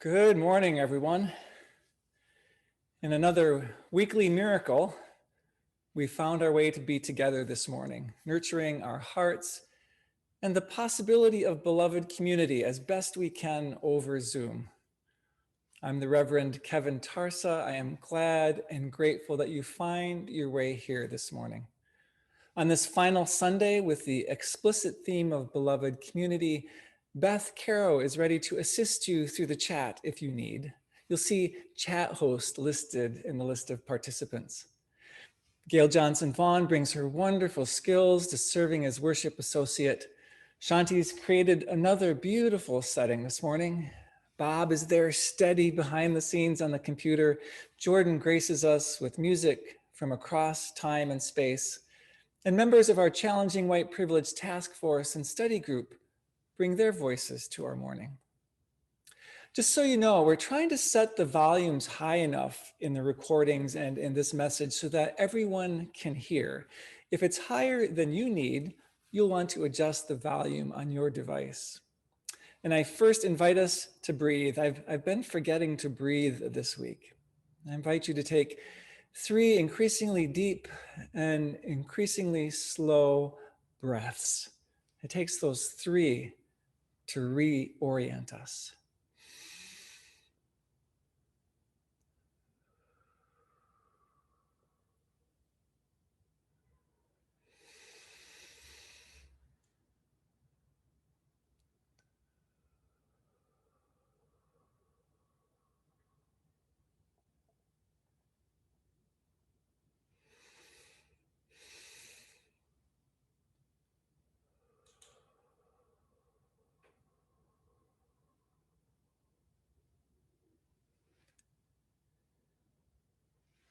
Good morning, everyone. In another weekly miracle, we found our way to be together this morning, nurturing our hearts and the possibility of beloved community as best we can over Zoom. I'm the Reverend Kevin Tarsa. I am glad and grateful that you find your way here this morning. On this final Sunday with the explicit theme of beloved community, Beth Caro is ready to assist you through the chat if you need. You'll see chat host listed in the list of participants. Gail Johnson Vaughn brings her wonderful skills to serving as worship associate. Shanti's created another beautiful setting this morning. Bob is there steady behind the scenes on the computer. Jordan graces us with music from across time and space. And members of our Challenging White Privilege Task Force and Study Group bring their voices to our morning. Just so you know, we're trying to set the volumes high enough in the recordings and in this message so that everyone can hear. If it's higher than you need, you'll want to adjust the volume on your device. And I first invite us to breathe. I've been forgetting to breathe this week. I invite you to take 3 increasingly deep and increasingly slow breaths. It takes those 3 to reorient us.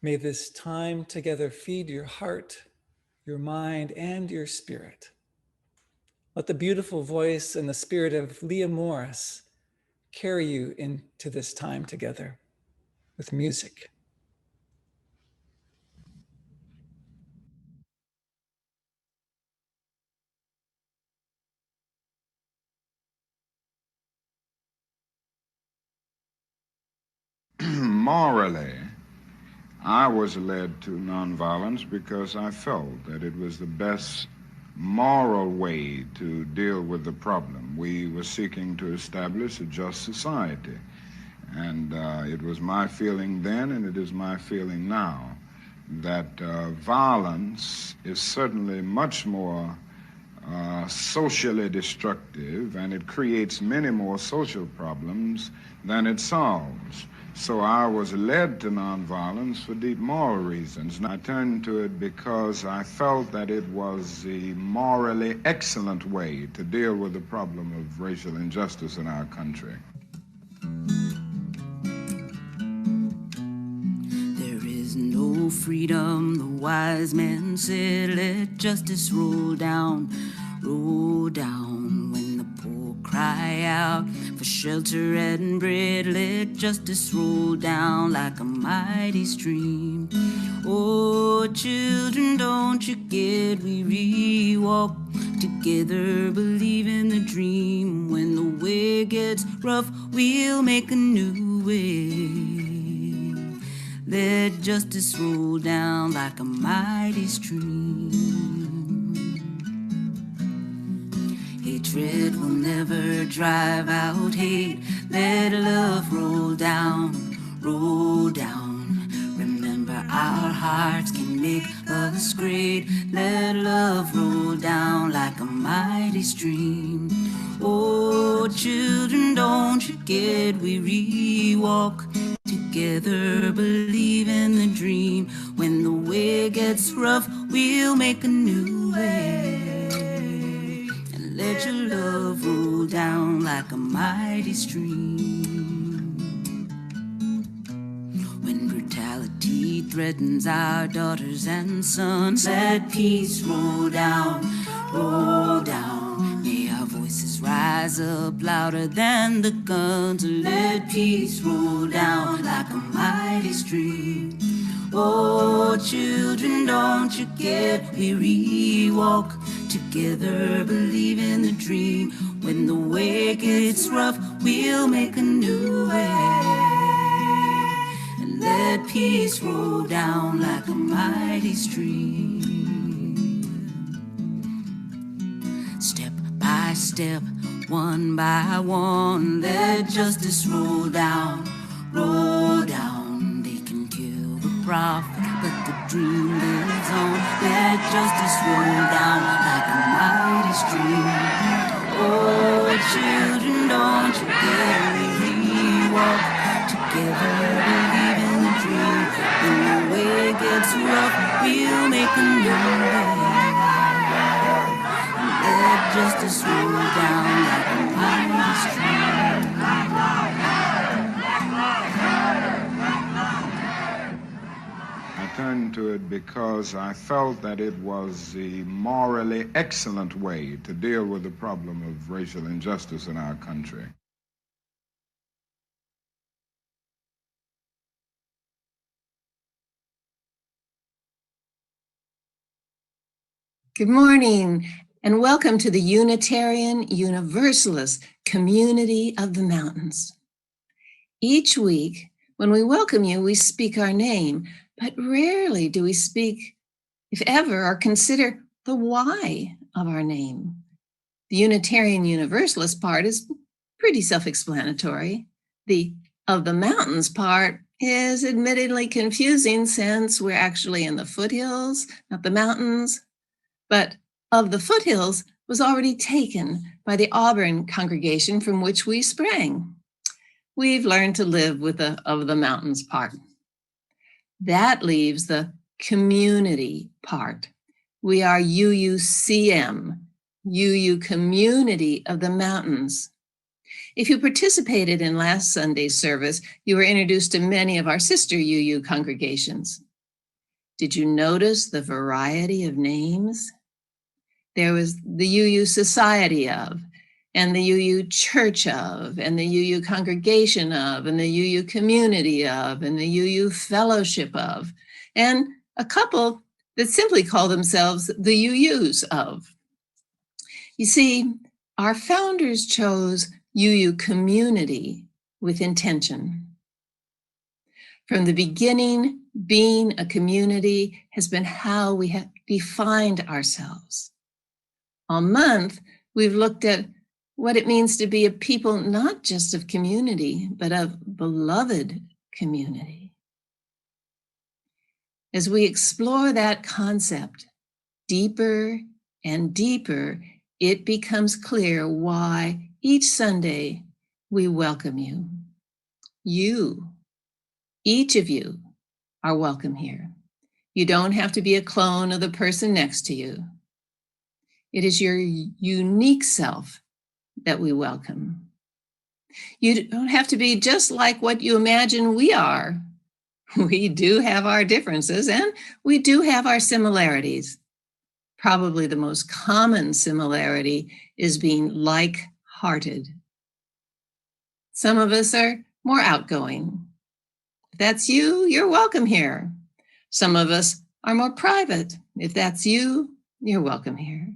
May this time together feed your heart, your mind, and your spirit. Let the beautiful voice and the spirit of Leah Morris carry you into this time together with music. Morally, I was led to nonviolence because I felt that it was the best moral way to deal with the problem. We were seeking to establish a just society. And it was my feeling then, and it is my feeling now, that violence is certainly much more socially destructive, and it creates many more social problems than it solves. So I was led to nonviolence for deep moral reasons. And I turned to it because I felt that it was the morally excellent way to deal with the problem of racial injustice in our country. There is no freedom, the wise man said, let justice roll down when the poor cry out for shelter and bread. Let justice roll down like a mighty stream. Oh, children, don't you get weary? Walk together, believe in the dream. When the way gets rough, we'll make a new way. Let justice roll down like a mighty stream. Hatred will never drive out hate. Let love roll down, roll down. Remember, our hearts can make us great. Let love roll down like a mighty stream. Oh, children, don't you get weary? Walk together, believe in the dream. When the way gets rough, we'll make a new way. And let your love roll down like a mighty stream. When brutality threatens our daughters and sons, let peace roll down, roll down. May our voices rise up louder than the guns. Let peace roll down like a mighty stream. Oh, children, don't you get weary? Walk Together believe in the dream. When the way gets rough, we'll make a new way. And let peace roll down like a mighty stream. Step by step, one by one, let justice roll down, roll down. They can kill the prophet, but the dream lives on. Let justice roll down like a mighty stream. Oh, children, don't you dare we walk together, believe in the dream. When the way gets rough, we'll make a new way. Let justice roll down like a mighty stream. I turned to it because I felt that it was the morally excellent way to deal with the problem of racial injustice in our country. Good morning, and welcome to the Unitarian Universalist Community of the Mountains. Each week, when we welcome you, we speak our name, but rarely do we speak, if ever, or consider the why of our name. The Unitarian Universalist part is pretty self-explanatory. The of the mountains part is admittedly confusing since we're actually in the foothills, not the mountains. But of the foothills was already taken by the Auburn congregation from which we sprang. We've learned to live with the of the mountains part. That leaves the community part. We are UUCM, UU Community of the Mountains. If you participated in last Sunday's service, you were introduced to many of our sister UU congregations. Did you notice the variety of names? There was the UU Society of, and the UU Church of, and the UU Congregation of, and the UU Community of, and the UU Fellowship of, and a couple that simply call themselves the UUs of. You see, our founders chose UU Community with intention. From the beginning, being a community has been how we have defined ourselves. All month, we've looked at what it means to be a people not just of community, but of beloved community. As we explore that concept deeper and deeper, it becomes clear why each Sunday we welcome you. You, each of you, are welcome here. You don't have to be a clone of the person next to you. It is your unique self that we welcome. You don't have to be just like what you imagine we are. We do have our differences and we do have our similarities. Probably the most common similarity is being like-hearted. Some of us are more outgoing. If that's you, you're welcome here. Some of us are more private. If that's you, you're welcome here.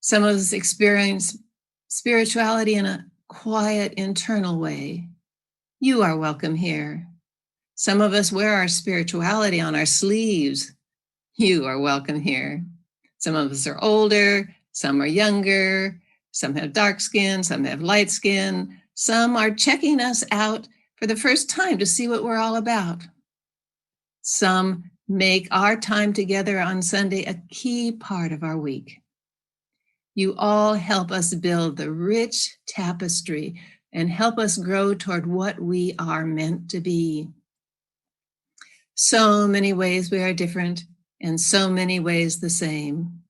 Some of us experience spirituality in a quiet, internal way. You are welcome here. Some of us wear our spirituality on our sleeves. You are welcome here. Some of us are older, some are younger, some have dark skin, some have light skin. Some are checking us out for the first time to see what we're all about. Some make our time together on Sunday a key part of our week. You all help us build the rich tapestry and help us grow toward what we are meant to be. So many ways we are different and so many ways the same.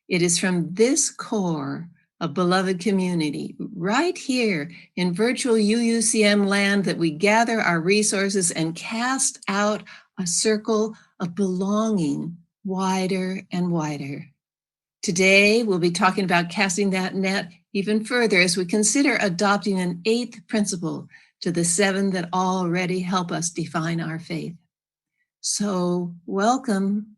It is from this core of beloved community right here in virtual UUCM land that we gather our resources and cast out a circle of belonging wider and wider. Today, we'll be talking about casting that net even further as we consider adopting an 8th principle to the 7 that already help us define our faith. So welcome.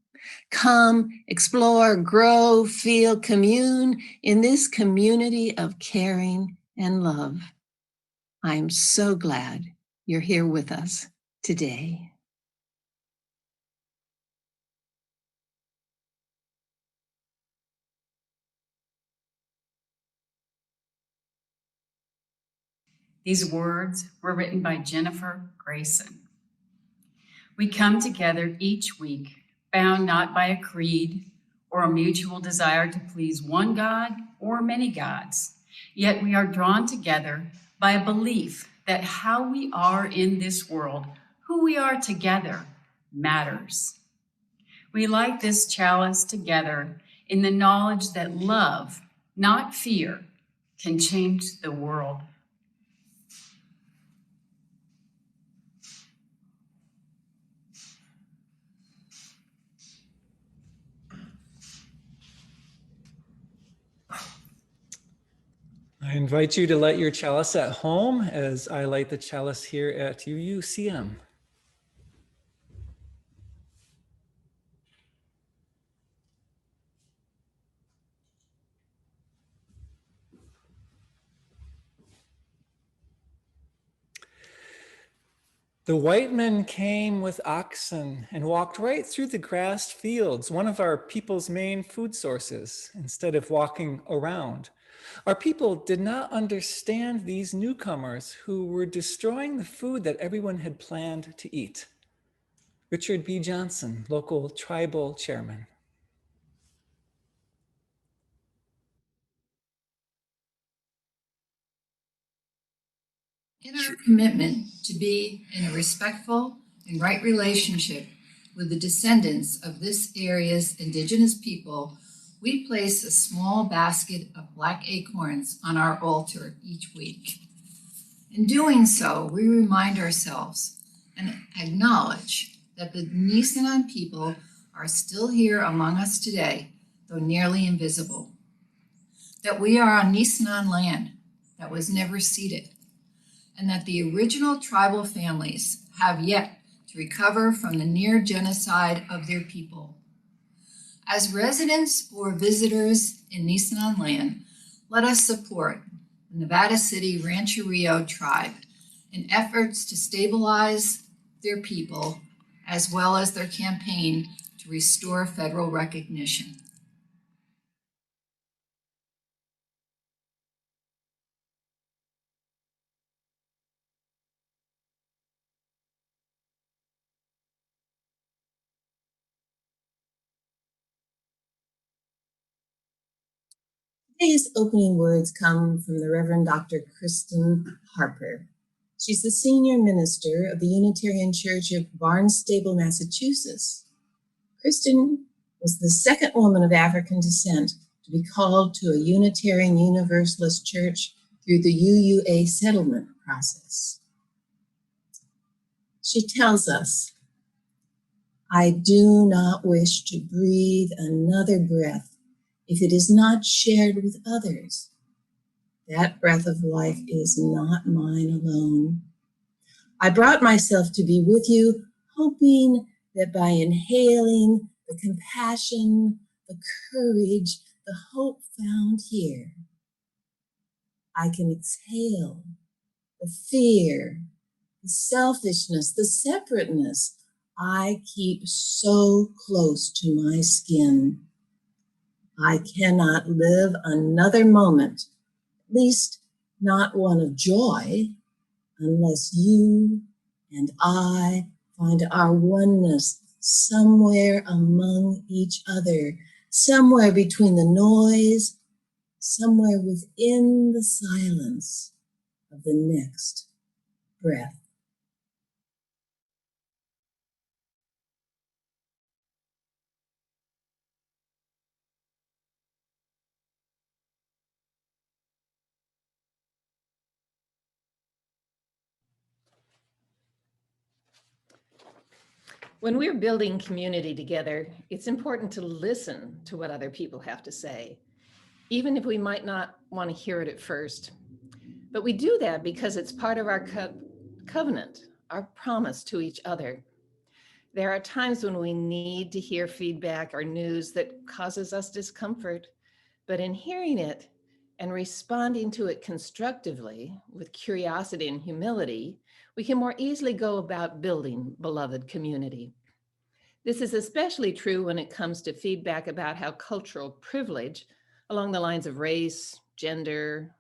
Come, explore, grow, feel, commune in this community of caring and love. I'm so glad you're here with us today. These words were written by Jennifer Grayson. We come together each week, bound not by a creed or a mutual desire to please one God or many gods. Yet we are drawn together by a belief that how we are in this world, who we are together, matters. We light this chalice together in the knowledge that love, not fear, can change the world. I invite you to light your chalice at home as I light the chalice here at UUCM. The white men came with oxen and walked right through the grassed fields, one of our people's main food sources, instead of walking around. Our people did not understand these newcomers who were destroying the food that everyone had planned to eat. Richard B. Johnson, local tribal chairman. In our commitment to be in a respectful and right relationship with the descendants of this area's indigenous people, we place a small basket of black acorns on our altar each week. In doing so, we remind ourselves and acknowledge that the Nisenan people are still here among us today, though nearly invisible. That we are on Nisenan land that was never ceded, and that the original tribal families have yet to recover from the near genocide of their people. As residents or visitors in Nisenan land, let us support the Nevada City Rancherio tribe in efforts to stabilize their people, as well as their campaign to restore federal recognition. Today's opening words come from the Reverend Dr. Kristen Harper. She's the senior minister of the Unitarian Church of Barnstable, Massachusetts. Kristen was the second woman of African descent to be called to a Unitarian Universalist church through the UUA settlement process. She tells us, "I do not wish to breathe another breath if it is not shared with others. That breath of life is not mine alone. I brought myself to be with you, hoping that by inhaling the compassion, the courage, the hope found here, I can exhale the fear, the selfishness, the separateness I keep so close to my skin. I cannot live another moment, at least not one of joy, unless you and I find our oneness somewhere among each other, somewhere between the noise, somewhere within the silence of the next breath." When we're building community together, it's important to listen to what other people have to say, even if we might not want to hear it at first. But we do that because it's part of our covenant, our promise to each other. There are times when we need to hear feedback or news that causes us discomfort, but in hearing it and responding to it constructively with curiosity and humility, we can more easily go about building beloved community. This is especially true when it comes to feedback about how cultural privilege along the lines of race, gender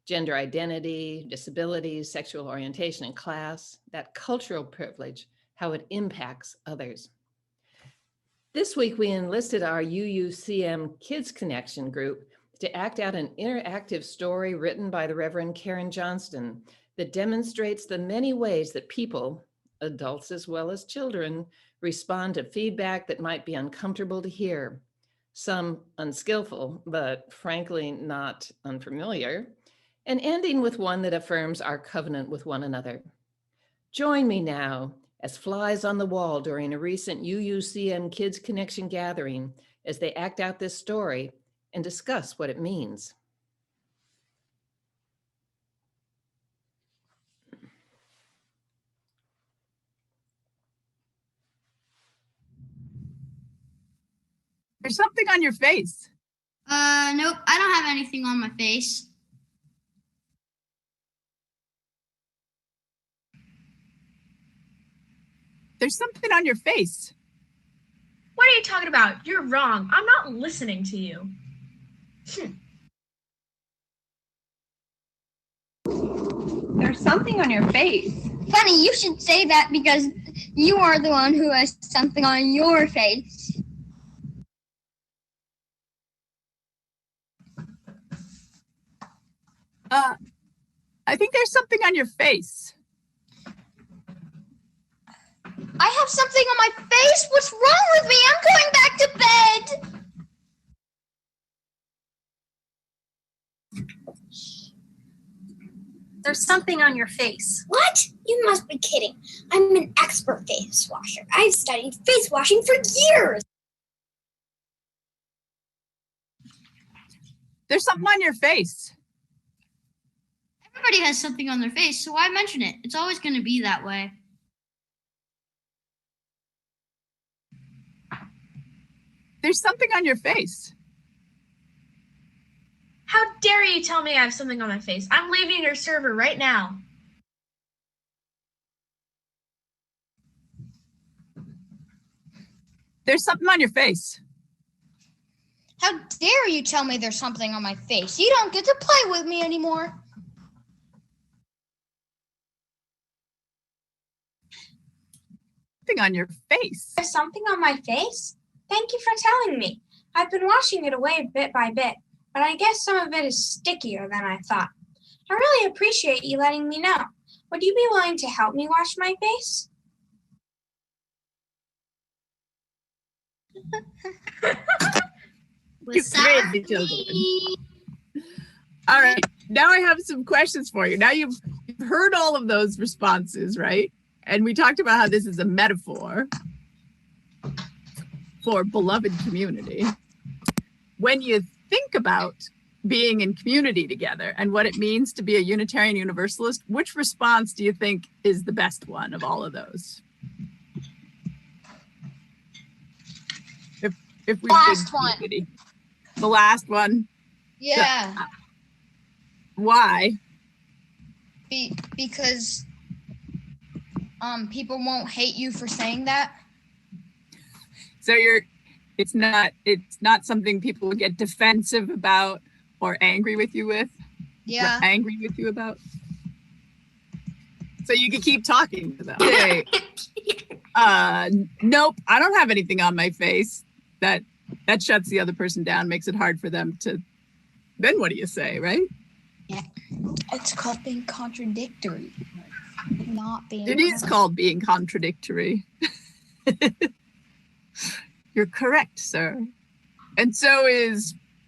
identity, disabilities, sexual orientation, and class, that cultural privilege, how it impacts others. This week, we enlisted our UUCM Kids Connection group to act out an interactive story written by the Reverend Karen Johnston that demonstrates the many ways that people, adults as well as children, respond to feedback that might be uncomfortable to hear, some unskillful, but frankly not unfamiliar, and ending with one that affirms our covenant with one another. Join me now as flies on the wall during a recent UUCM Kids Connection gathering as they act out this story and discuss what it means. There's something on your face. Nope, I don't have anything on my face. There's something on your face. What are you talking about? You're wrong. I'm not listening to you. There's something on your face. Funny, you should say that because you are the one who has something on your face. I think there's something on your face. I have something on my face? What's wrong with me? I'm going back to bed. There's something on your face. What? You must be kidding. I'm an expert face washer. I've studied face washing for years. There's something on your face. Everybody has something on their face, so why mention it? It's always going to be that way. There's something on your face. How dare you tell me I have something on my face? I'm leaving your server right now. There's something on your face. How dare you tell me there's something on my face? You don't get to play with me anymore. Something on your face. There's something on my face? Thank you for telling me. I've been washing it away bit by bit, but I guess some of it is stickier than I thought. I really appreciate you letting me know. Would you be willing to help me wash my face? You crazy children. All right, now I have some questions for you. Now you've heard all of those responses, right? And we talked about how this is a metaphor for beloved community. When you think about being in community together and what it means to be a Unitarian Universalist, which response do you think is the best one of all of those? If we Last did one. community. The last one? Yeah. Why? Because people won't hate you for saying that. So it's not something people get defensive about or angry with you with? Yeah. Angry with you about? So you can keep talking to them. Say, nope, I don't have anything on my face. That shuts the other person down, makes it hard for them to, then what do you say, right? Yeah. It's called being contradictory. Not being. It is called being contradictory. You're correct, sir. And so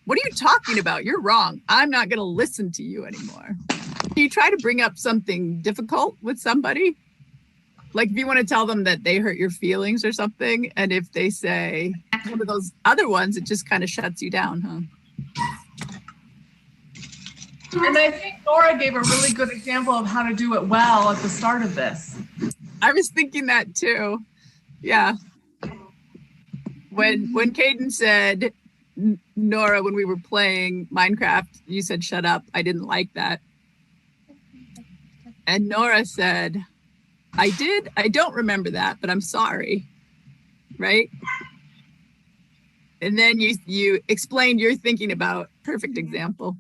what are you talking about? You're wrong. I'm not going to listen to you anymore. You try to bring up something difficult with somebody. Like if you want to tell them that they hurt your feelings or something, and if they say one of those other ones, it just kind of shuts you down, huh? And I think Nora gave a really good example of how to do it well at the start of this. I was thinking that too. Yeah. When Caden said, Nora, when we were playing Minecraft, you said, shut up. I didn't like that. And Nora said, I did. I don't remember that, but I'm sorry. Right? And then you explained your thinking about perfect example.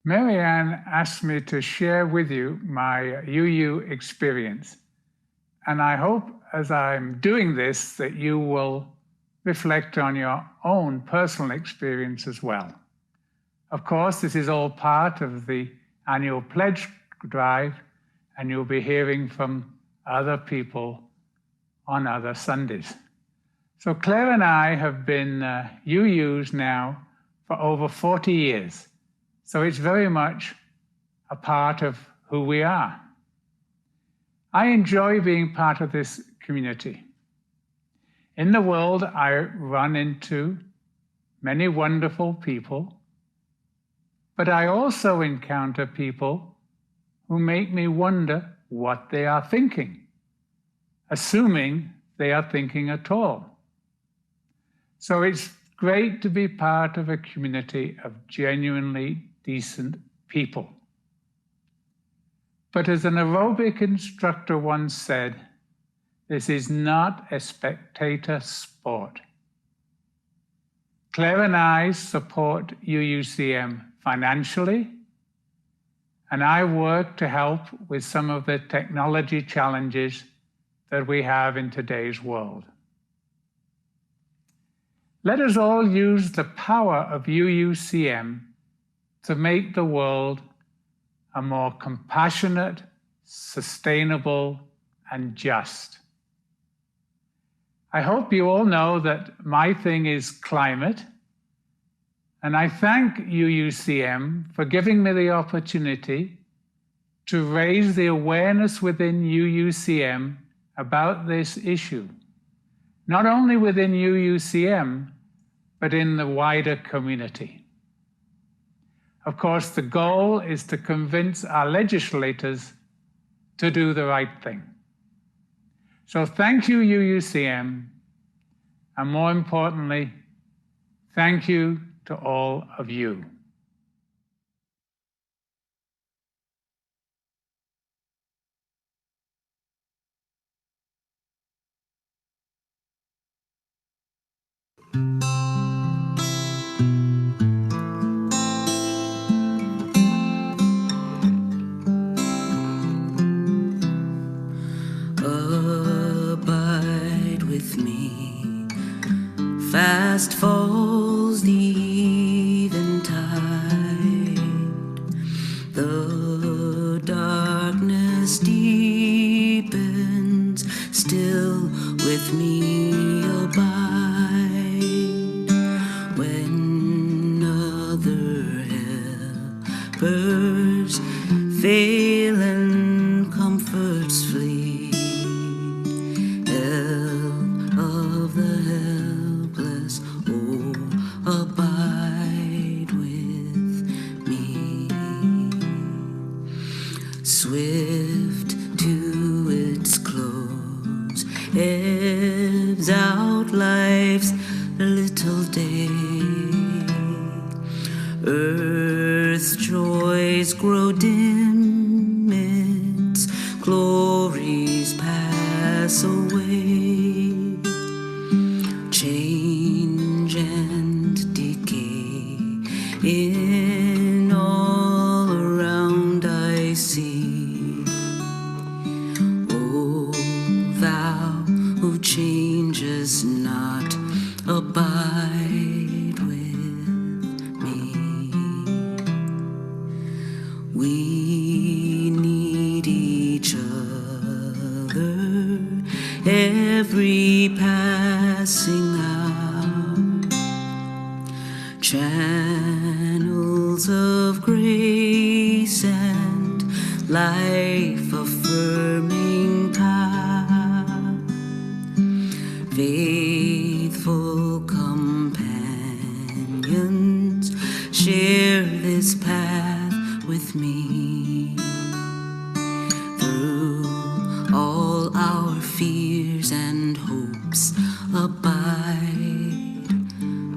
Marianne asked me to share with you my UU experience. And I hope as I'm doing this that you will reflect on your own personal experience as well. Of course, this is all part of the annual pledge drive, and you'll be hearing from other people on other Sundays. So Claire and I have been UUs now for over 40 years. So it's very much a part of who we are. I enjoy being part of this community. In the world, I run into many wonderful people, but I also encounter people who make me wonder what they are thinking, assuming they are thinking at all. So it's great to be part of a community of genuinely decent people. But as an aerobic instructor once said, this is not a spectator sport. Claire and I support UUCM financially, and I work to help with some of the technology challenges that we have in today's world. Let us all use the power of UUCM to make the world a more compassionate, sustainable, and just. I hope you all know that my thing is climate, and I thank UUCM for giving me the opportunity to raise the awareness within UUCM about this issue, not only within UUCM, but in the wider community. Of course, the goal is to convince our legislators to do the right thing. So thank you, UUCM, and more importantly, thank you to all of you. Abide with me. Fast falls the eventide. The darkness deepens. Still with me abide. When other helpers fail and comforts flee, help of the helpless, oh, abide with me. Swift to its close, ebbs out life's little day. Earth's joys grow dim, its glories pass away. Change and decay in all around I see. O thou who changes not, abide with me. We need each other every passing hour. Channels of grace and life affirming path, faithful companions share this path with me. Through all our fears and hopes, abide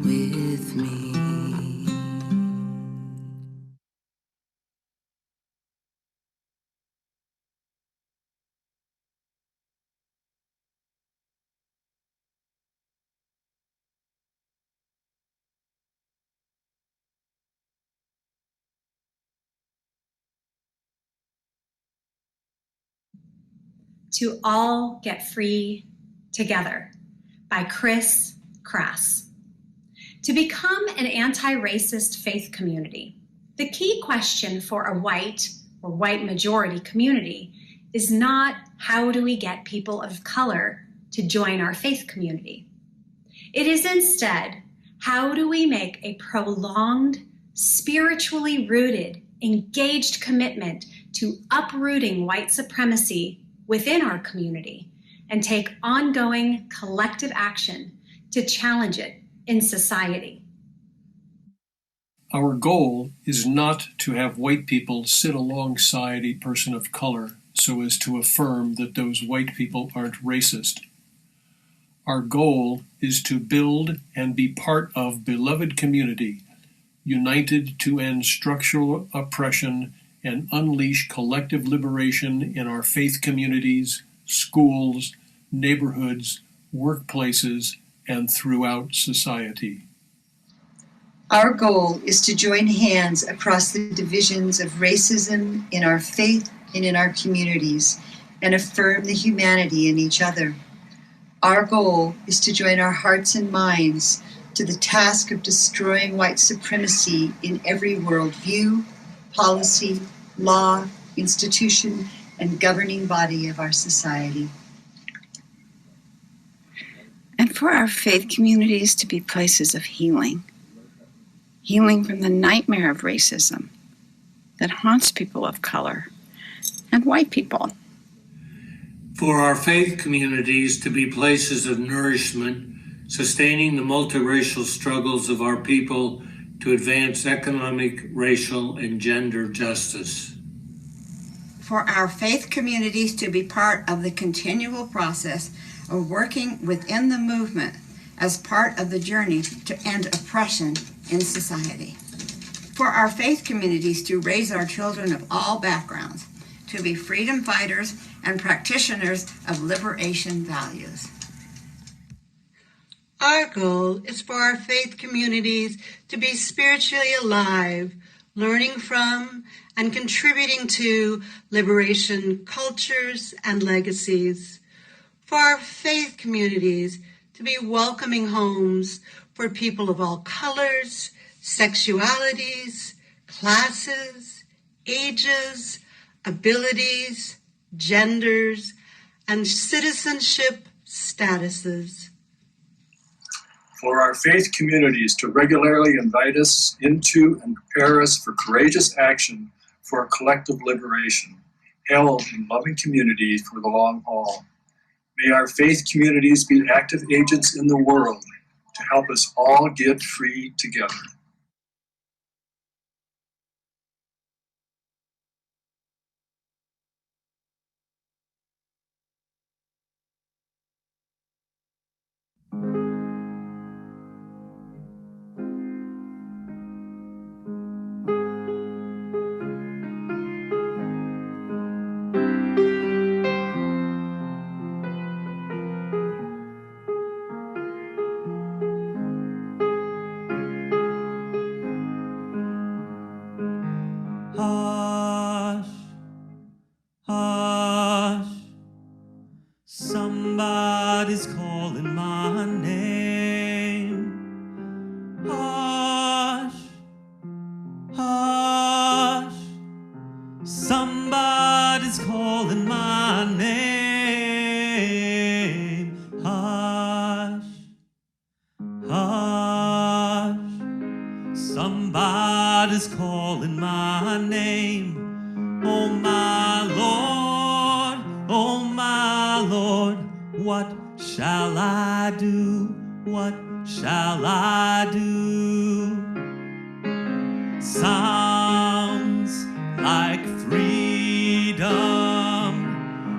with me. To All Get Free Together by Chris Crass. To become an anti-racist faith community, the key question for a white or white majority community is not how do we get people of color to join our faith community. It is instead, how do we make a prolonged, spiritually rooted, engaged commitment to uprooting white supremacy within our community and take ongoing collective action to challenge it in society. Our goal is not to have white people sit alongside a person of color so as to affirm that those white people aren't racist. Our goal is to build and be part of beloved community, united to end structural oppression and unleash collective liberation in our faith communities, schools, neighborhoods, workplaces, and throughout society. Our goal is to join hands across the divisions of racism in our faith and in our communities and affirm the humanity in each other. Our goal is to join our hearts and minds to the task of destroying white supremacy in every worldview, policy, law, institution, and governing body of our society. And for our faith communities to be places of healing. Healing from the nightmare of racism that haunts people of color and white people. For our faith communities to be places of nourishment, sustaining the multiracial struggles of our people to advance economic, racial, and gender justice. For our faith communities to be part of the continual process of working within the movement as part of the journey to end oppression in society. For our faith communities to raise our children of all backgrounds to be freedom fighters and practitioners of liberation values. Our goal is for our faith communities to be spiritually alive, learning from and contributing to liberation cultures and legacies. For our faith communities to be welcoming homes for people of all colors, sexualities, classes, ages, abilities, genders, and citizenship statuses. For our faith communities to regularly invite us into and prepare us for courageous action for collective liberation, held in loving community for the long haul. May our faith communities be active agents in the world to help us all get free together. Hush, hush, somebody's calling my name. Hush, hush, somebody's calling my name. Hush, hush, somebody's calling my name. Oh, my Oh my Lord, what shall I do? What shall I do? Sounds like freedom.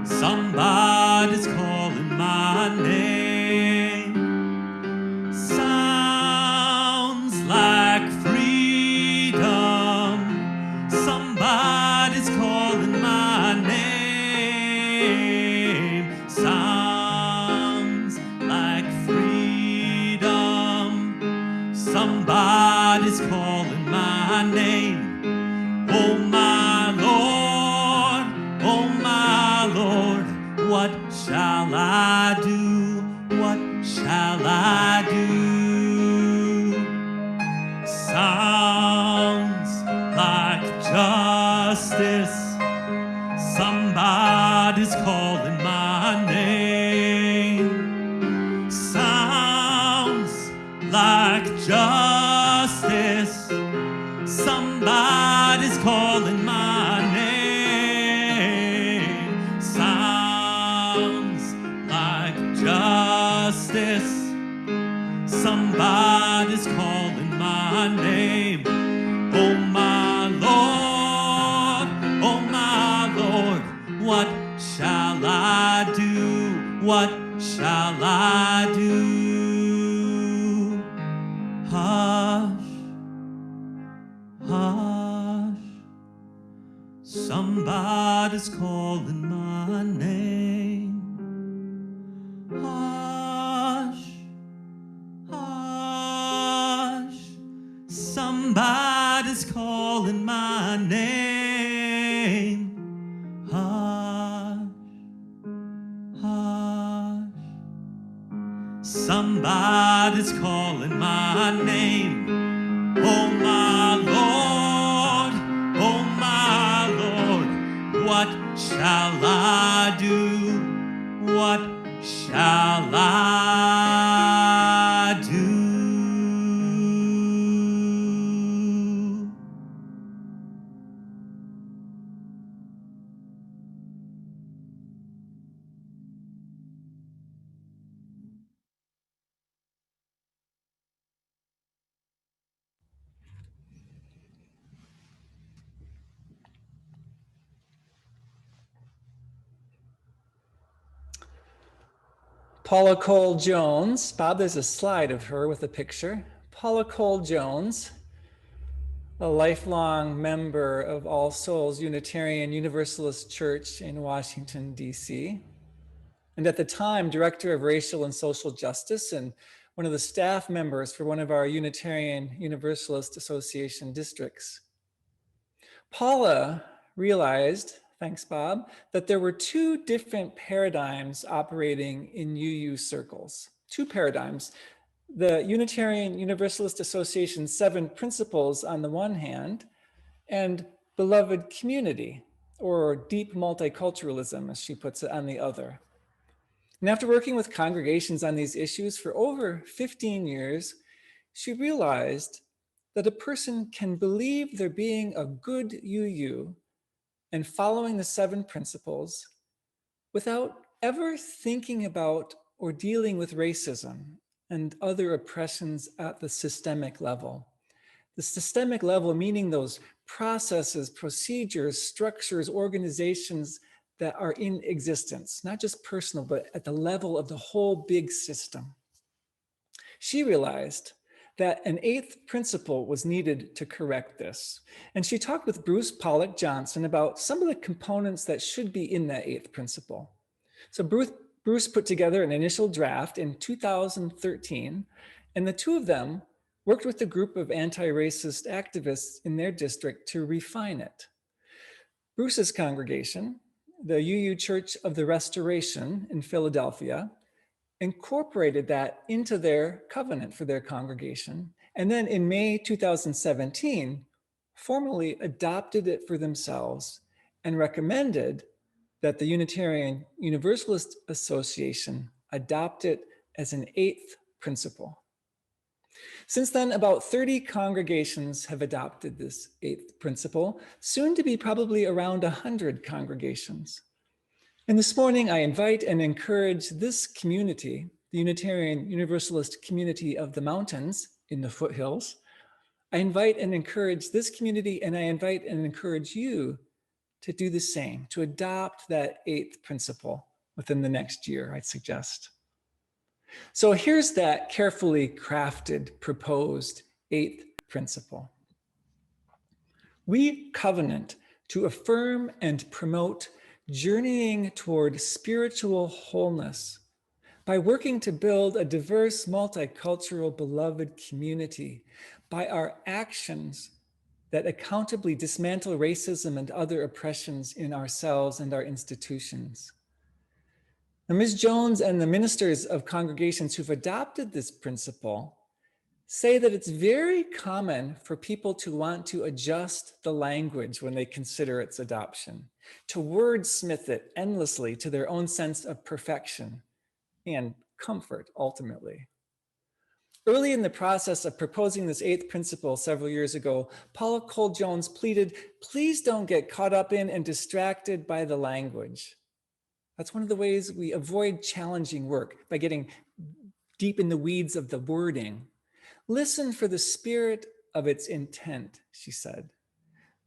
Somebody's calling my name. Sounds like freedom. Somebody's calling my name. Sounds like freedom. Somebody's calling my name. Oh my Lord, what shall I do? What shall I do? Sounds like justice. Somebody's calling my name. Sounds like justice. Somebody's calling my name. Sounds like justice. Somebody's calling my name. Oh my Lord, what shall I do? What shall I do? Hush, hush, somebody's calling my name. Hush, hush, somebody's calling my name. Hush, hush, somebody's calling my name. Oh my Lord, what shall I do? What shall I do? Paula Cole Jones. Bob, there's a slide of her with a picture. Paula Cole Jones, a lifelong member of All Souls Unitarian Universalist Church in Washington, D.C., and at the time, Director of Racial and Social Justice and one of the staff members for one of our Unitarian Universalist Association districts. Paula realized, thanks Bob, that there were two different paradigms operating in UU circles. Two paradigms. The Unitarian Universalist Association's 7 principles on the one hand, and beloved community, or deep multiculturalism, as she puts it, on the other. And after working with congregations on these issues for over 15 years, she realized that a person can believe they're being a good UU and following the 7 principles without ever thinking about or dealing with racism and other oppressions at the systemic level. The systemic level meaning those processes, procedures, structures, organizations that are in existence, not just personal, but at the level of the whole big system. She realized that an 8th principle was needed to correct this. And she talked with Bruce Pollock Johnson about some of the components that should be in that 8th principle. So Bruce put together an initial draft in 2013, and the two of them worked with a group of anti-racist activists in their district to refine it. Bruce's congregation, the UU Church of the Restoration in Philadelphia, incorporated that into their covenant for their congregation. And then in May 2017, formally adopted it for themselves and recommended that the Unitarian Universalist Association adopt it as an 8th principle. Since then, about 30 congregations have adopted this 8th principle, soon to be probably around 100 congregations. And this morning, I invite and encourage this community, the Unitarian Universalist community of the mountains in the foothills. I invite and encourage this community, and I invite and encourage you to do the same, to adopt that 8th principle within the next year, I'd suggest. So here's that carefully crafted, proposed 8th principle. We covenant to affirm and promote journeying toward spiritual wholeness by working to build a diverse, multicultural, beloved community, by our actions that accountably dismantle racism and other oppressions in ourselves and our institutions. Now, Ms. Jones and the ministers of congregations who've adopted this principle say that it's very common for people to want to adjust the language when they consider its adoption, to wordsmith it endlessly to their own sense of perfection and comfort, ultimately. Early in the process of proposing this 8th principle several years ago, Paula Cole Jones pleaded, please don't get caught up in and distracted by the language. That's one of the ways we avoid challenging work, by getting deep in the weeds of the wording. Listen for the spirit of its intent, she said.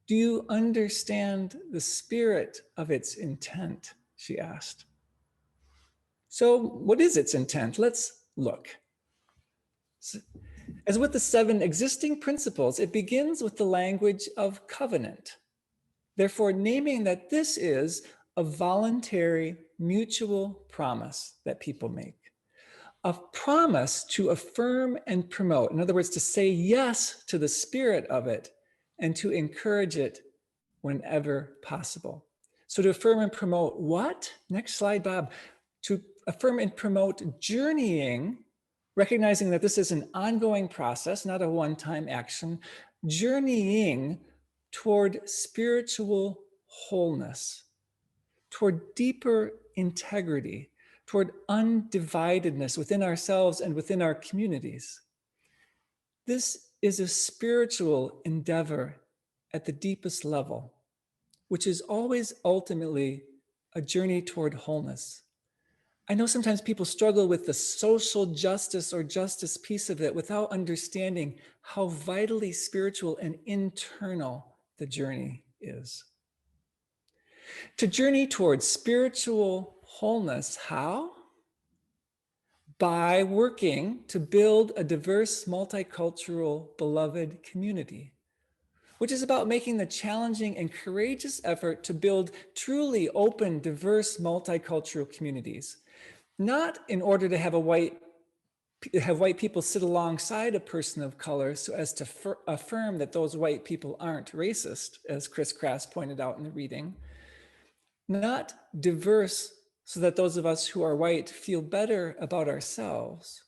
Do you understand the spirit of its intent, she asked. So what is its intent? Let's look. As with the 7 existing principles, it begins with the language of covenant. Therefore, naming that this is a voluntary, mutual promise that people make. A promise to affirm and promote. In other words, to say yes to the spirit of it and to encourage it whenever possible. So to affirm and promote what? Next slide, Bob. To affirm and promote journeying, recognizing that this is an ongoing process, not a one-time action, journeying toward spiritual wholeness, toward deeper integrity, toward undividedness within ourselves and within our communities. This is a spiritual endeavor at the deepest level, which is always ultimately a journey toward wholeness. I know sometimes people struggle with the social justice or justice piece of it without understanding how vitally spiritual and internal the journey is. To journey towards spiritual wholeness, how? By working to build a diverse, multicultural, beloved community, which is about making the challenging and courageous effort to build truly open, diverse, multicultural communities. Not in order to have white people sit alongside a person of color so as to affirm that those white people aren't racist, as Chris Crass pointed out in the reading. Not diverse so that those of us who are white feel better about ourselves,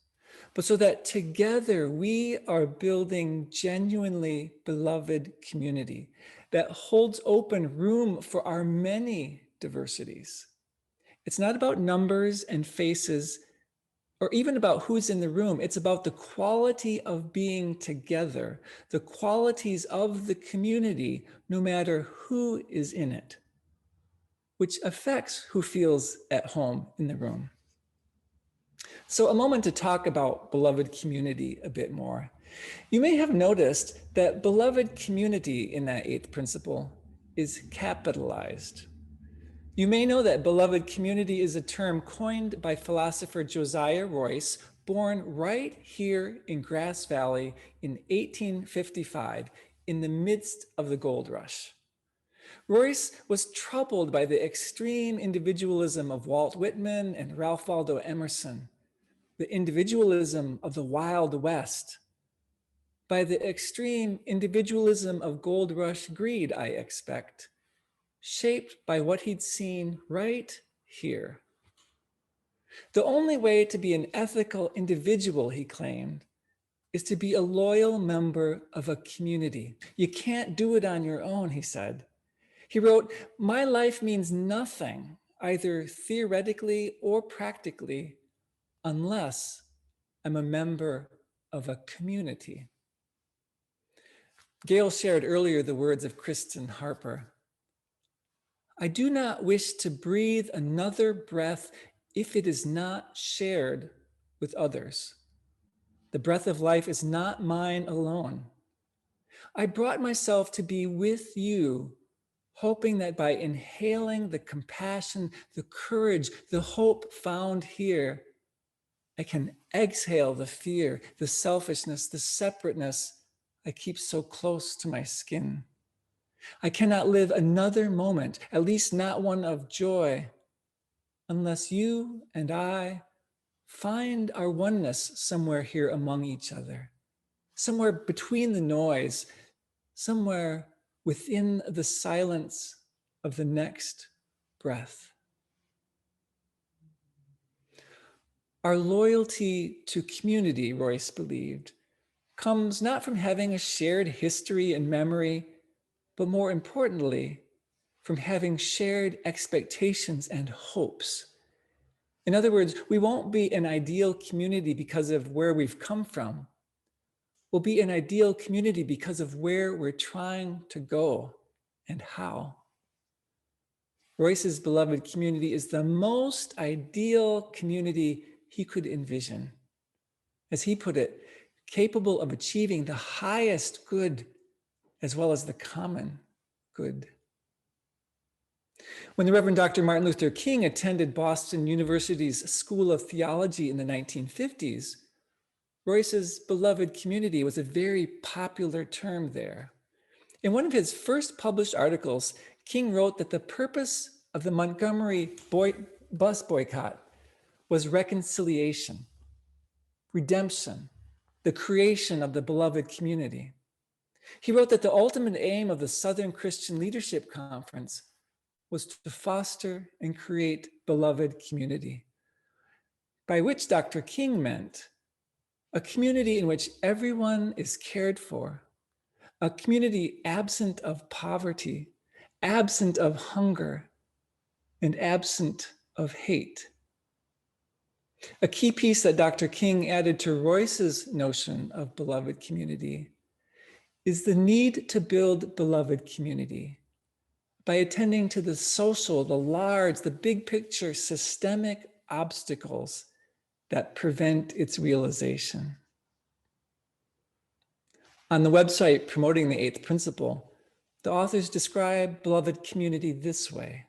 but so that together we are building genuinely beloved community that holds open room for our many diversities. It's not about numbers and faces or even about who's in the room. It's about the quality of being together, the qualities of the community, no matter who is in it, which affects who feels at home in the room. So a moment to talk about beloved community a bit more. You may have noticed that beloved community in that 8th principle is capitalized. You may know that beloved community is a term coined by philosopher Josiah Royce, born right here in Grass Valley in 1855, in the midst of the gold rush. Royce was troubled by the extreme individualism of Walt Whitman and Ralph Waldo Emerson, the individualism of the Wild West, by the extreme individualism of gold rush greed, I expect, shaped by what he'd seen right here. The only way to be an ethical individual, he claimed, is to be a loyal member of a community. You can't do it on your own, he said. He wrote, "My life means nothing, either theoretically or practically, unless I'm a member of a community." Gail shared earlier the words of Kristen Harper. I do not wish to breathe another breath if it is not shared with others. The breath of life is not mine alone. I brought myself to be with you, hoping that by inhaling the compassion, the courage, the hope found here, I can exhale the fear, the selfishness, the separateness I keep so close to my skin. I cannot live another moment, at least not one of joy, unless you and I find our oneness somewhere here among each other, somewhere between the noise, somewhere within the silence of the next breath. Our loyalty to community, Royce believed, comes not from having a shared history and memory, but more importantly, from having shared expectations and hopes. In other words, we won't be an ideal community because of where we've come from. We'll be an ideal community because of where we're trying to go and how. Royce's beloved community is the most ideal community he could envision. As he put it, capable of achieving the highest good as well as the common good. When the Reverend Dr. Martin Luther King attended Boston University's School of Theology in the 1950s, Royce's beloved community was a very popular term there. In one of his first published articles, King wrote that the purpose of the Montgomery bus boycott was reconciliation, redemption, the creation of the beloved community. He wrote that the ultimate aim of the Southern Christian Leadership Conference was to foster and create beloved community, by which Dr. King meant a community in which everyone is cared for, a community absent of poverty, absent of hunger, and absent of hate. A key piece that Dr. King added to Royce's notion of beloved community is the need to build beloved community by attending to the social, the large, the big picture systemic obstacles that prevent its realization. On the website promoting the eighth principle, the authors describe beloved community this way.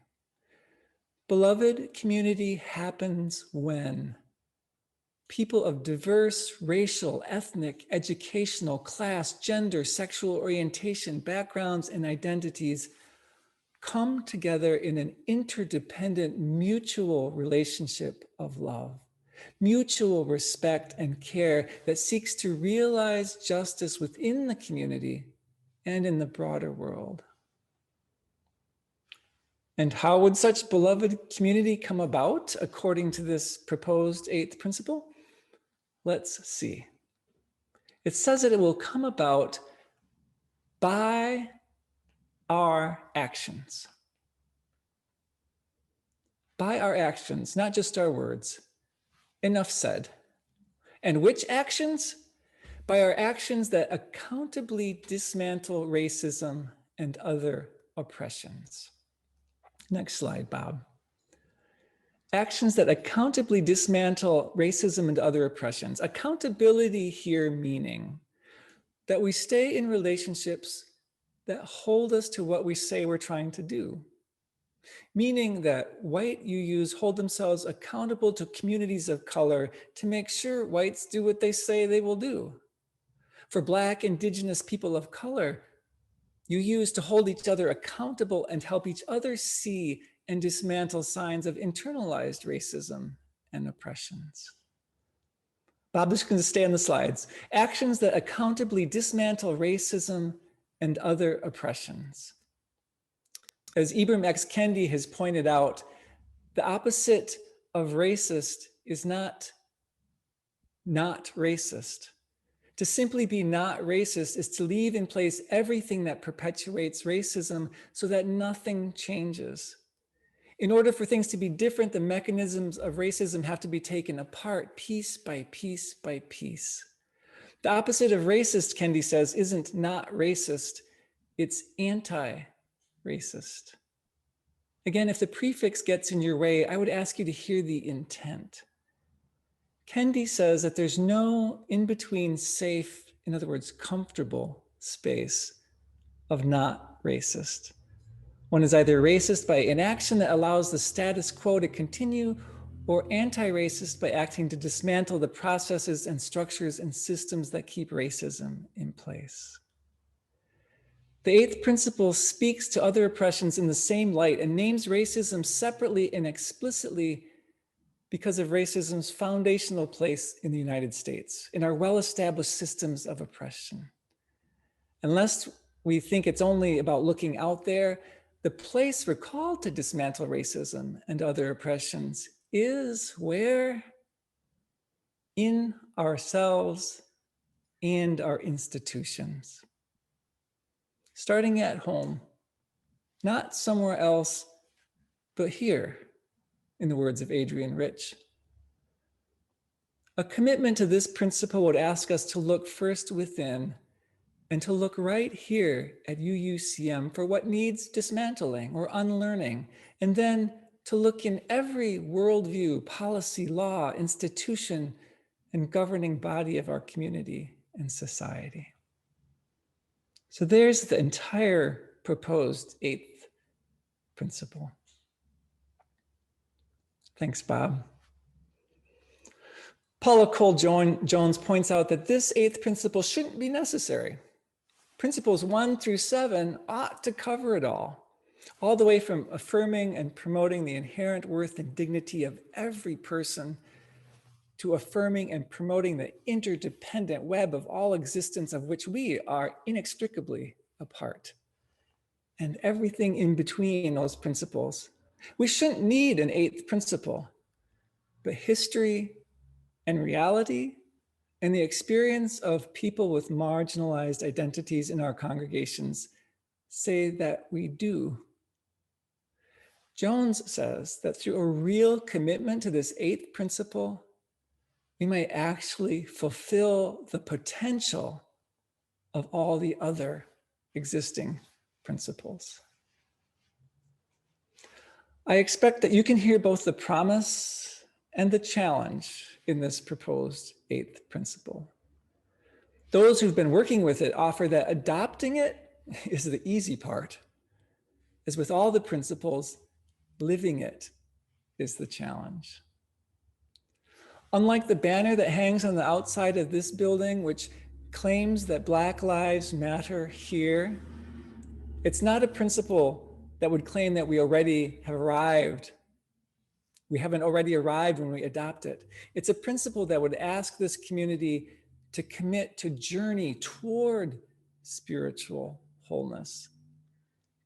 Beloved community happens when people of diverse racial, ethnic, educational, class, gender, sexual orientation, backgrounds, and identities come together in an interdependent mutual relationship of love, mutual respect and care that seeks to realize justice within the community and in the broader world. And how would such beloved community come about according to this proposed eighth principle? Let's see. It says that it will come about by our actions. By our actions, not just our words. Enough said. And which actions? By our actions that accountably dismantle racism and other oppressions. Next slide, Bob. Actions that accountably dismantle racism and other oppressions. Accountability here meaning that we stay in relationships that hold us to what we say we're trying to do. Meaning that white UUs hold themselves accountable to communities of color to make sure whites do what they say they will do. For Black, Indigenous people of color, UUs to hold each other accountable and help each other see and dismantle signs of internalized racism and oppressions. Bob is going to stay on the slides. Actions that accountably dismantle racism and other oppressions. As Ibram X. Kendi has pointed out, the opposite of racist is not racist. To simply be not racist is to leave in place everything that perpetuates racism so that nothing changes. In order for things to be different, the mechanisms of racism have to be taken apart piece by piece by piece. The opposite of racist, Kendi says, isn't not racist, it's anti-racist. Again, if the prefix gets in your way, I would ask you to hear the intent. Kendi says that there's no in-between safe, in other words, comfortable space of not racist. One is either racist by inaction that allows the status quo to continue, or anti-racist by acting to dismantle the processes and structures and systems that keep racism in place. The eighth principle speaks to other oppressions in the same light and names racism separately and explicitly because of racism's foundational place in the United States, in our well-established systems of oppression. Unless we think it's only about looking out there, the place we're called to dismantle racism and other oppressions is where? In ourselves and our institutions. Starting at home, not somewhere else, but here, in the words of Adrienne Rich. A commitment to this principle would ask us to look first within and to look right here at UUCM for what needs dismantling or unlearning, and then to look in every worldview, policy, law, institution, and governing body of our community and society. So there's the entire proposed eighth principle. Thanks, Bob. Paula Cole-Jones points out that this eighth principle shouldn't be necessary. Principles 1 through 7 ought to cover it all the way from affirming and promoting the inherent worth and dignity of every person to affirming and promoting the interdependent web of all existence of which we are inextricably a part, and everything in between those principles. We shouldn't need an eighth principle, but history and reality and the experience of people with marginalized identities in our congregations say that we do. Jones says that through a real commitment to this eighth principle, we may actually fulfill the potential of all the other existing principles. I expect that you can hear both the promise and the challenge in this proposed eighth principle. Those who've been working with it offer that adopting it is the easy part. As with all the principles, living it is the challenge. Unlike the banner that hangs on the outside of this building, which claims that Black Lives Matter here, it's not a principle that would claim that we already have arrived. We haven't already arrived when we adopt it. It's a principle that would ask this community to commit to journey toward spiritual wholeness.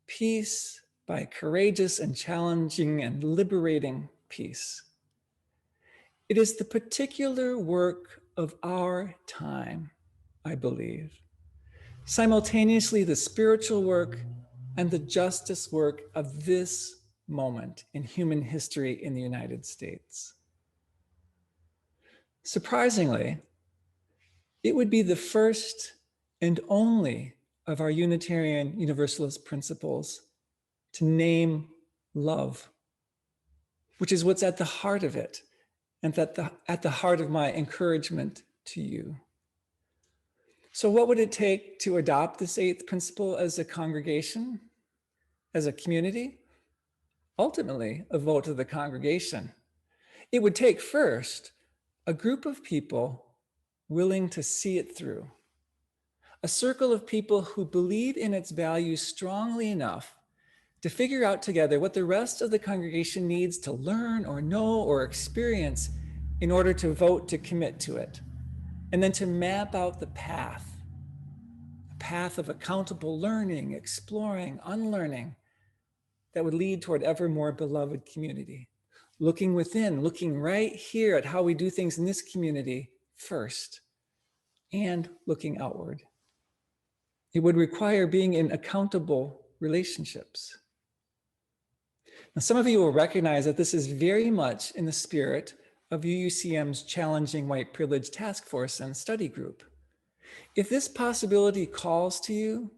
Peace by courageous and challenging and liberating peace. It is the particular work of our time, I believe. Simultaneously, the spiritual work and the justice work of this moment in human history in the United States. Surprisingly, it would be the first and only of our Unitarian Universalist principles to name love, which is what's at the heart of it, and at the heart of my encouragement to you. So what would it take to adopt this eighth principle as a congregation, as a community? Ultimately, a vote of the congregation. It would take first a group of people willing to see it through, a circle of people who believe in its values strongly enough to figure out together what the rest of the congregation needs to learn or know or experience in order to vote to commit to it, and then to map out the path, a path of accountable learning, exploring, unlearning, that would lead toward ever more beloved community. Looking within, looking right here at how we do things in this community first, and looking outward. It would require being in accountable relationships. Now, some of you will recognize that this is very much in the spirit of UUCM's Challenging White Privilege Task Force and Study Group. If this possibility calls to you,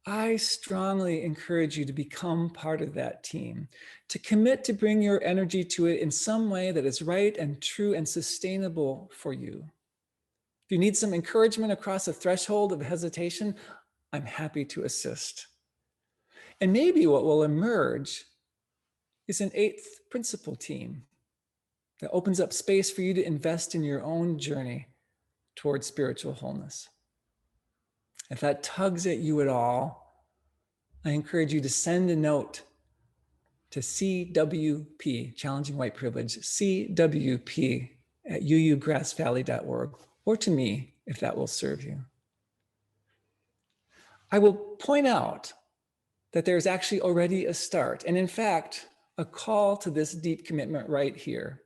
I strongly encourage you to become part of that team, to commit to bring your energy to it in some way that is right and true and sustainable for you. If you need some encouragement across a threshold of hesitation, I'm happy to assist. And maybe what will emerge is an 8th principle team that opens up space for you to invest in your own journey towards spiritual wholeness. If that tugs at you at all, I encourage you to send a note to CWP, Challenging White Privilege, CWP at uugrassvalley.org, or to me if that will serve you. I will point out that there's actually already a start, and in fact, a call to this deep commitment right here.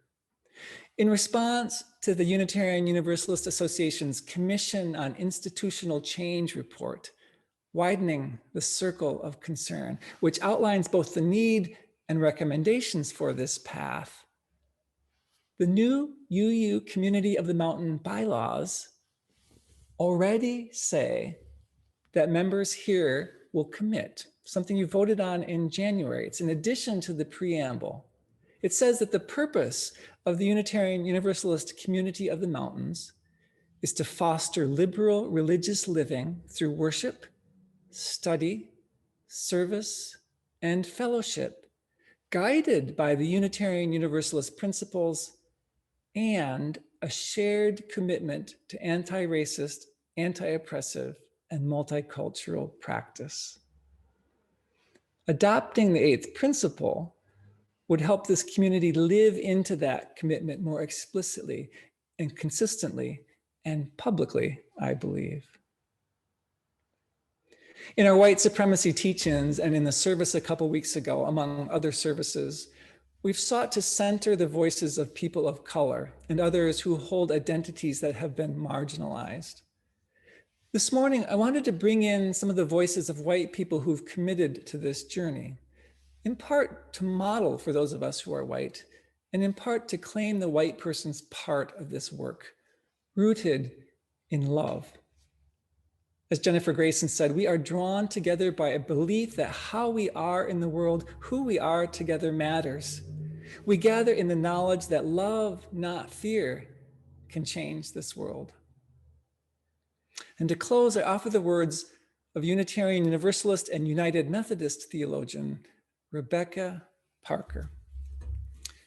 In response to the Unitarian Universalist Association's Commission on Institutional Change report, Widening the Circle of Concern, which outlines both the need and recommendations for this path, the new UU Community of the Mountain bylaws already say that members here will commit, something you voted on in January. It's in addition to the preamble. It says that the purpose of the Unitarian Universalist Community of the Mountains is to foster liberal religious living through worship, study, service, and fellowship, guided by the Unitarian Universalist principles and a shared commitment to anti-racist, anti-oppressive, and multicultural practice. Adopting the 8th principle would help this community live into that commitment more explicitly and consistently and publicly, I believe. In our white supremacy teach-ins and in the service a couple weeks ago, among other services, we've sought to center the voices of people of color and others who hold identities that have been marginalized. This morning, I wanted to bring in some of the voices of white people who've committed to this journey, in part to model for those of us who are white, and in part to claim the white person's part of this work, rooted in love. As Jennifer Grayson said, we are drawn together by a belief that how we are in the world, who we are together matters. We gather in the knowledge that love, not fear, can change this world. And to close, I offer the words of Unitarian Universalist and United Methodist theologian, Rebecca Parker.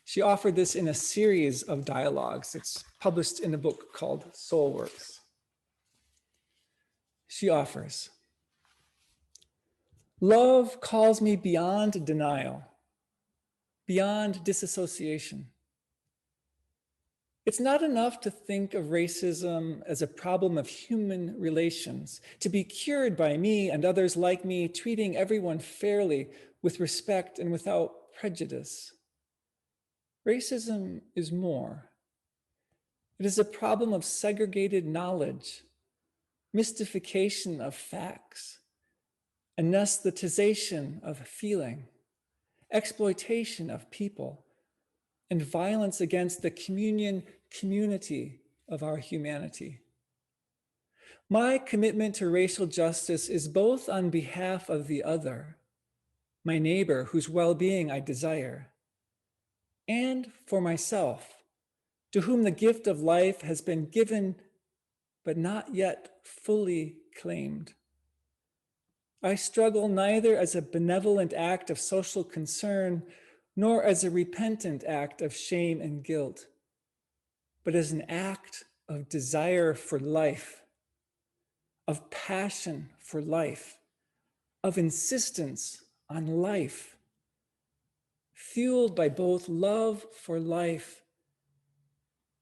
She offered this in a series of dialogues. It's published in a book called Soul Works. She offers, love calls me beyond denial, beyond disassociation. It's not enough to think of racism as a problem of human relations, to be cured by me and others like me, treating everyone fairly, with respect and without prejudice. Racism is more. It is a problem of segregated knowledge, mystification of facts, anesthetization of feeling, exploitation of people, and violence against the community of our humanity. My commitment to racial justice is both on behalf of the other, my neighbor whose well-being I desire, and for myself, to whom the gift of life has been given but not yet fully claimed. I struggle neither as a benevolent act of social concern nor as a repentant act of shame and guilt, but as an act of desire for life, of passion for life, of insistence on life, fueled by both love for life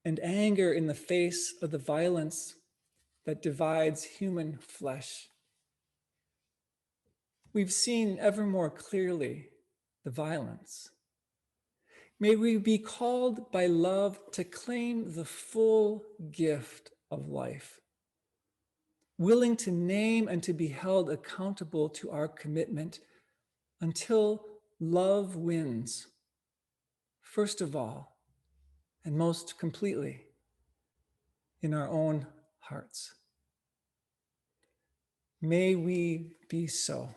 and anger in the face of the violence that divides human flesh. We've seen ever more clearly the violence. May we be called by love to claim the full gift of life, willing to name and to be held accountable to our commitment until love wins, first of all, and most completely, in our own hearts. May we be so.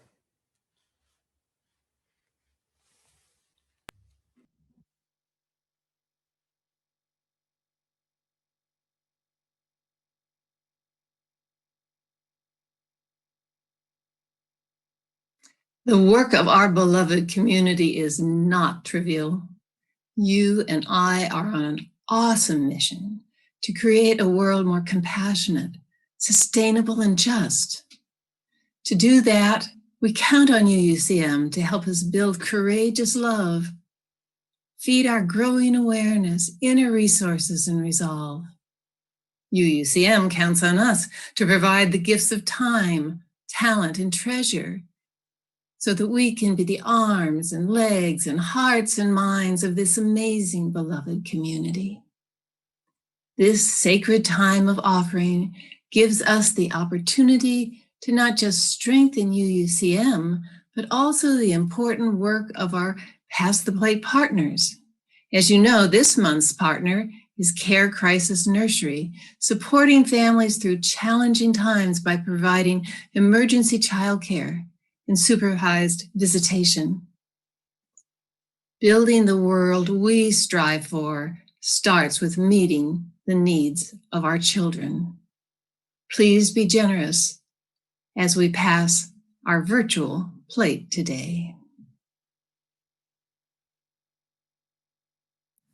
The work of our beloved community is not trivial. You and I are on an awesome mission to create a world more compassionate, sustainable, and just. To do that, we count on UUCM to help us build courageous love, feed our growing awareness, inner resources, and resolve. UUCM counts on us to provide the gifts of time, talent, and treasure so that we can be the arms and legs and hearts and minds of this amazing beloved community. This sacred time of offering gives us the opportunity to not just strengthen UUCM, but also the important work of our Pass the Plate partners. As you know, this month's partner is Care Crisis Nursery, supporting families through challenging times by providing emergency childcare and supervised visitation. Building the world we strive for starts with meeting the needs of our children. Please be generous as we pass our virtual plate today.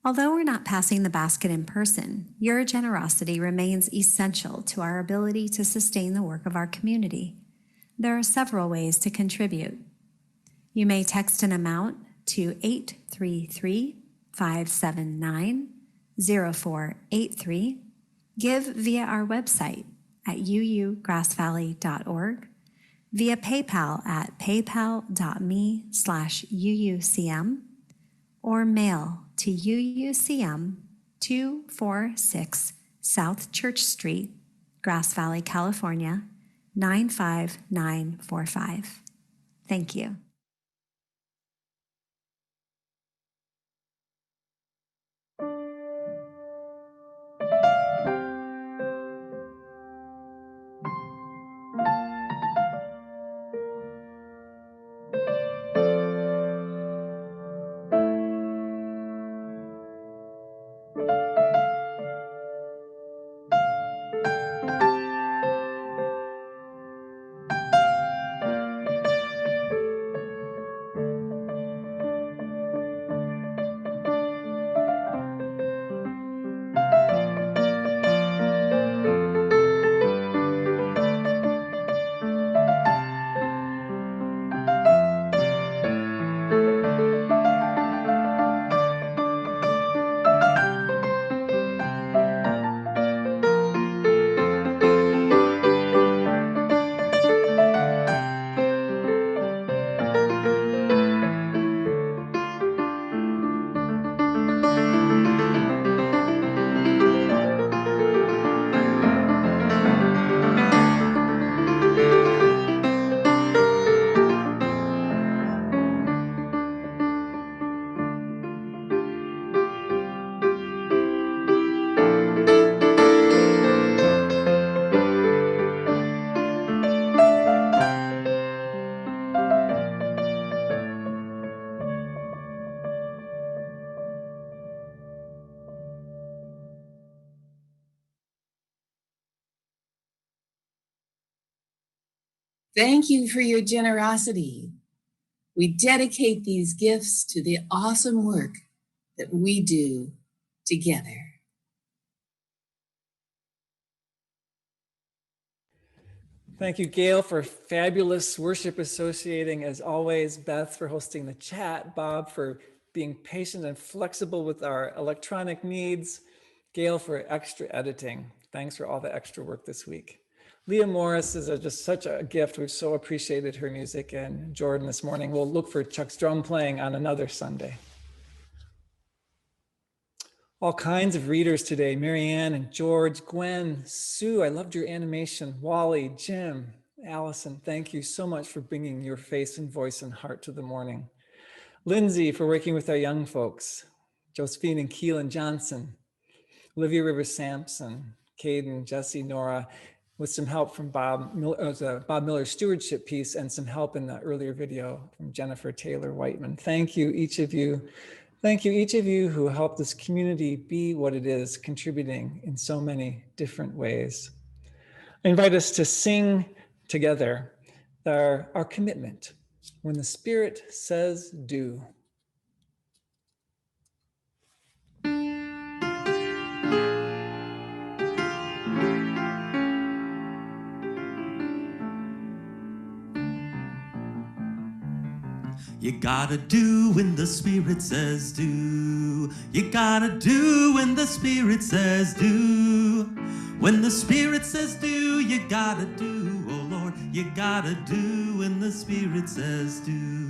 Although we're not passing the basket in person, your generosity remains essential to our ability to sustain the work of our community. There are several ways to contribute. You may text an amount to 833-579-0483, give via our website at uugrassvalley.org, via PayPal at paypal.me/UUCM, or mail to UUCM 246 South Church Street, Grass Valley, California, 95945. Thank you. Thank you for your generosity. We dedicate these gifts to the awesome work that we do together. Thank you, Gail, for fabulous worship associating as always, Beth for hosting the chat, Bob for being patient and flexible with our electronic needs, Gail for extra editing. Thanks for all the extra work this week. Leah Morris is just such a gift. We've so appreciated her music, and Jordan this morning. We'll look for Chuck's drum playing on another Sunday. All kinds of readers today, Marianne and George, Gwen, Sue, I loved your animation, Wally, Jim, Allison, thank you so much for bringing your face and voice and heart to the morning. Lindsay for working with our young folks, Josephine and Keelan Johnson, Olivia Rivers Sampson, Caden, Jesse, Nora, with some help from Bob Miller's stewardship piece and some help in the earlier video from Jennifer Taylor Whiteman. Thank you, each of you. Thank you, each of you who helped this community be what it is, contributing in so many different ways. I invite us to sing together our commitment. When the Spirit says do. You gotta do when the Spirit says do. You gotta do when the Spirit says do. When the Spirit says do, you gotta do. Oh Lord, you gotta do when the Spirit says do.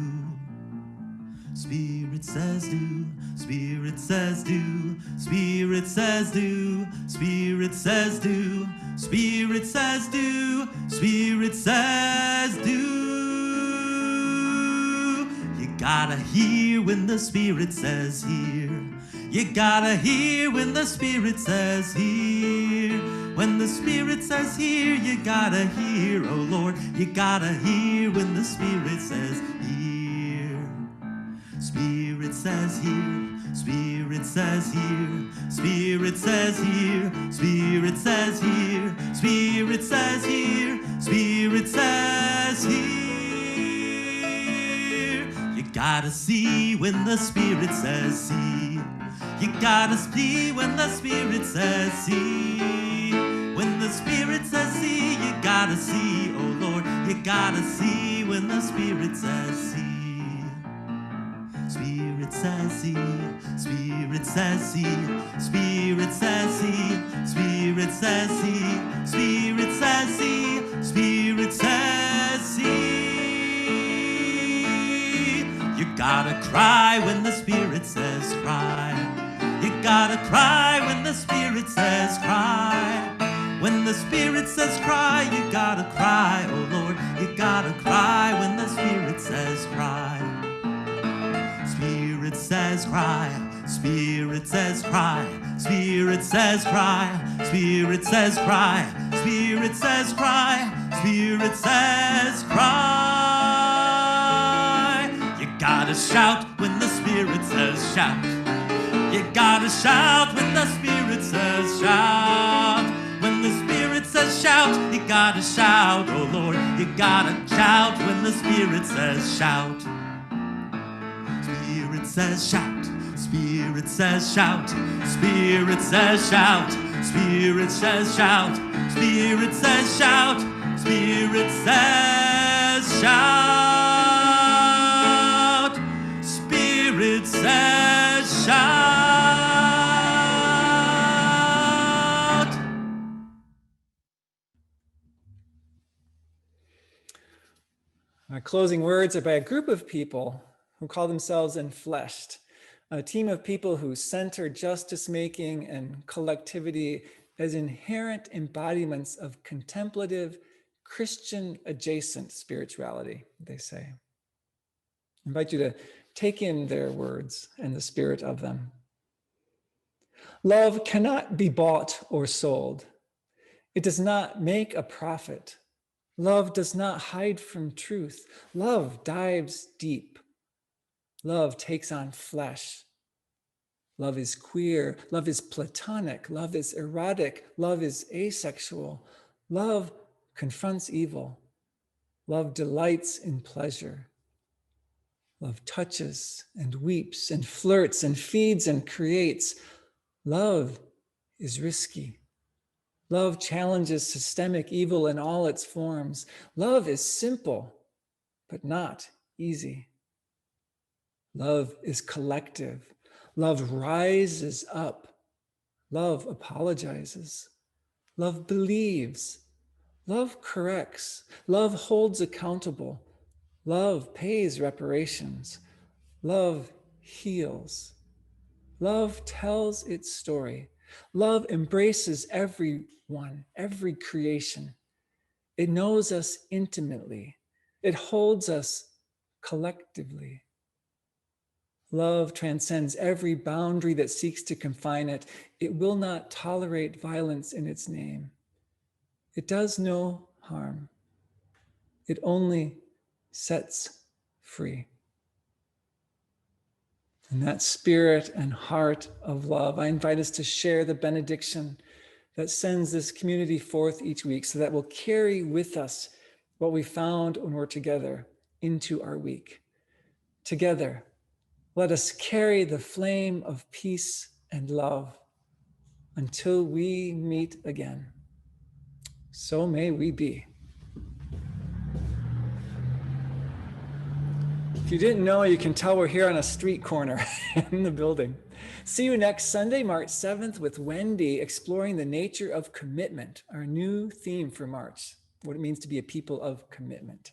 Spirit says do. Spirit says do. Spirit says do. Spirit says do. Spirit says do. Spirit says do. Gotta hear when the Spirit says hear. You gotta hear when the Spirit says hear. When the Spirit says hear, you gotta hear, oh Lord. You gotta hear when the Spirit says hear. Spirit says hear. Spirit says hear. Spirit says hear. Spirit says hear. Spirit says hear. Spirit says hear. You gotta see when the Spirit says see. You gotta see when the Spirit says see. When the Spirit says see, you gotta see, oh Lord. You gotta see when the Spirit says see. Spirit says see. Spirit says see. Spirit says see. Spirit says see. Spirit says see. Spirit says see. You gotta cry when the Spirit says cry. You gotta cry when the Spirit says cry. When the Spirit says cry, you gotta cry, oh Lord. You gotta cry when the Spirit says cry. Spirit says cry. Spirit says cry. Spirit says cry. Spirit says cry. Spirit says cry. Spirit says cry. You gotta shout when the Spirit says shout. You gotta shout when the Spirit says shout. When the Spirit says shout, you gotta shout, oh Lord. You gotta shout when the Spirit says shout. Spirit says shout. Spirit says shout. Spirit says shout. Spirit says shout. Spirit says shout. Spirit says shout. Spirit says shout. Our closing words are by a group of people who call themselves Enfleshed, a team of people who center justice-making and collectivity as inherent embodiments of contemplative, Christian-adjacent spirituality, they say. I invite you to take in their words and the spirit of them. Love cannot be bought or sold. It does not make a profit. Love does not hide from truth. Love dives deep. Love takes on flesh. Love is queer. Love is platonic. Love is erotic. Love is asexual. Love confronts evil. Love delights in pleasure. Love touches and weeps and flirts and feeds and creates. Love is risky. Love challenges systemic evil in all its forms. Love is simple, but not easy. Love is collective. Love rises up. Love apologizes. Love believes. Love corrects. Love holds accountable. Love pays reparations. Love heals. Love tells its story. Love embraces everyone, every creation. It knows us intimately. It holds us collectively. Love transcends every boundary that seeks to confine it. It will not tolerate violence in its name. It does no harm. It only sets free. In that spirit and heart of love, I invite us to share the benediction that sends this community forth each week so that we'll carry with us what we found when we're together into our week. Together, let us carry the flame of peace and love until we meet again. So may we be. If you didn't know, you can tell we're here on a street corner in the building. See you next Sunday, March 7th, with Wendy exploring the nature of commitment, our new theme for March, what it means to be a people of commitment.